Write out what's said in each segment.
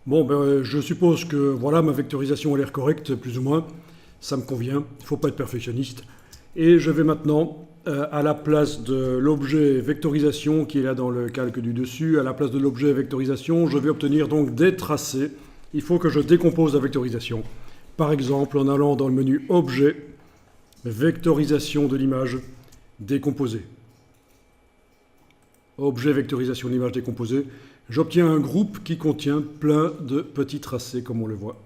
Bon, ben, je suppose que voilà, ma vectorisation a l'air correcte, plus ou moins. Ça me convient, il ne faut pas être perfectionniste. Et je vais maintenant, à la place de l'objet vectorisation qui est là dans le calque du dessus, à la place de l'objet vectorisation, je vais obtenir donc des tracés. Il faut que je décompose la vectorisation. Par exemple, en allant dans le menu Objet, Vectorisation de l'image, Décomposer. Objet vectorisation de l'image décomposée. J'obtiens un groupe qui contient plein de petits tracés, comme on le voit.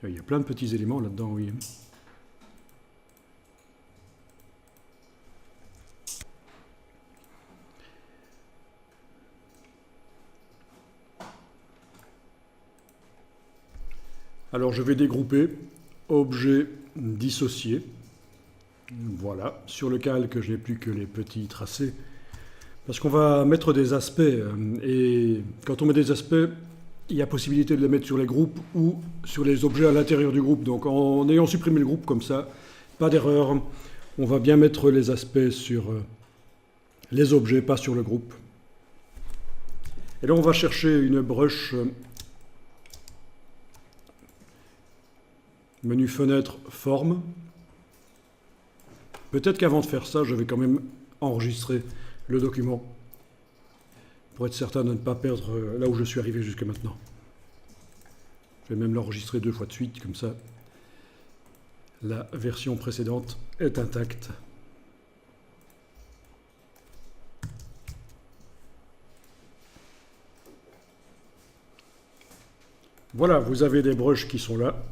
Il y a plein de petits éléments là-dedans, oui. Alors je vais dégrouper, objet dissocié. Voilà, sur le calque, je n'ai plus que les petits tracés. Parce qu'on va mettre des aspects, et quand on met des aspects, il y a possibilité de les mettre sur les groupes ou sur les objets à l'intérieur du groupe. Donc en ayant supprimé le groupe comme ça, pas d'erreur, on va bien mettre les aspects sur les objets, pas sur le groupe. Et là on va chercher une brush, menu fenêtre, forme. Peut-être qu'avant de faire ça, je vais quand même enregistrer le document pour être certain de ne pas perdre là où je suis arrivé jusque maintenant. Je vais même l'enregistrer 2 fois de suite, comme ça la version précédente est intacte. Voilà, vous avez des brushes qui sont là.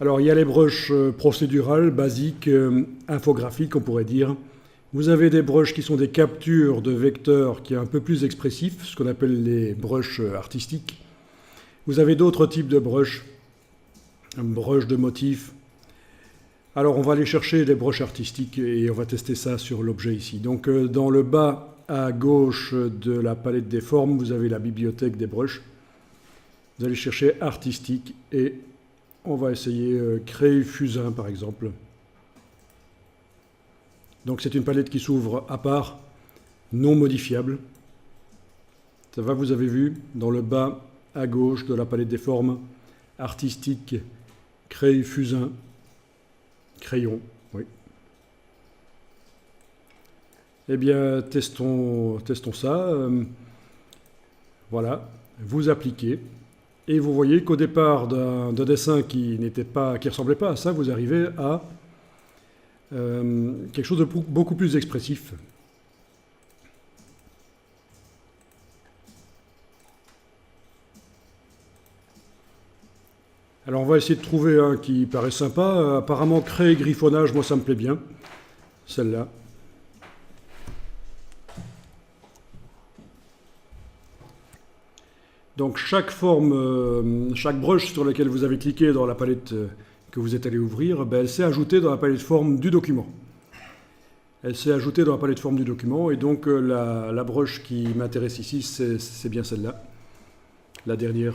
Alors il y a les brushes procédurales, basiques, infographiques on pourrait dire. Vous avez des brushes qui sont des captures de vecteurs qui est un peu plus expressifs, ce qu'on appelle les brushes artistiques. Vous avez d'autres types de brushes, brushes de motifs. Alors on va aller chercher les brushes artistiques et on va tester ça sur l'objet ici. Donc dans le bas à gauche de la palette des formes, vous avez la bibliothèque des brushes. Vous allez chercher artistique et on va essayer créer fusain par exemple. Donc c'est une palette qui s'ouvre à part, non modifiable. Ça va, vous avez vu, dans le bas à gauche de la palette des formes, artistique, créer fusain, crayon, oui. Eh bien, testons ça. Voilà, vous appliquez. Et vous voyez qu'au départ d'un dessin qui ressemblait pas à ça, vous arrivez à quelque chose de beaucoup plus expressif. Alors on va essayer de trouver un qui paraît sympa. Apparemment, créer griffonnage, moi ça me plaît bien. Celle-là. Donc chaque forme, chaque brush sur laquelle vous avez cliqué dans la palette que vous êtes allé ouvrir, ben, elle s'est ajoutée dans la palette forme du document. Elle s'est ajoutée dans la palette forme du document, et donc la brush qui m'intéresse ici, c'est bien celle-là, la dernière.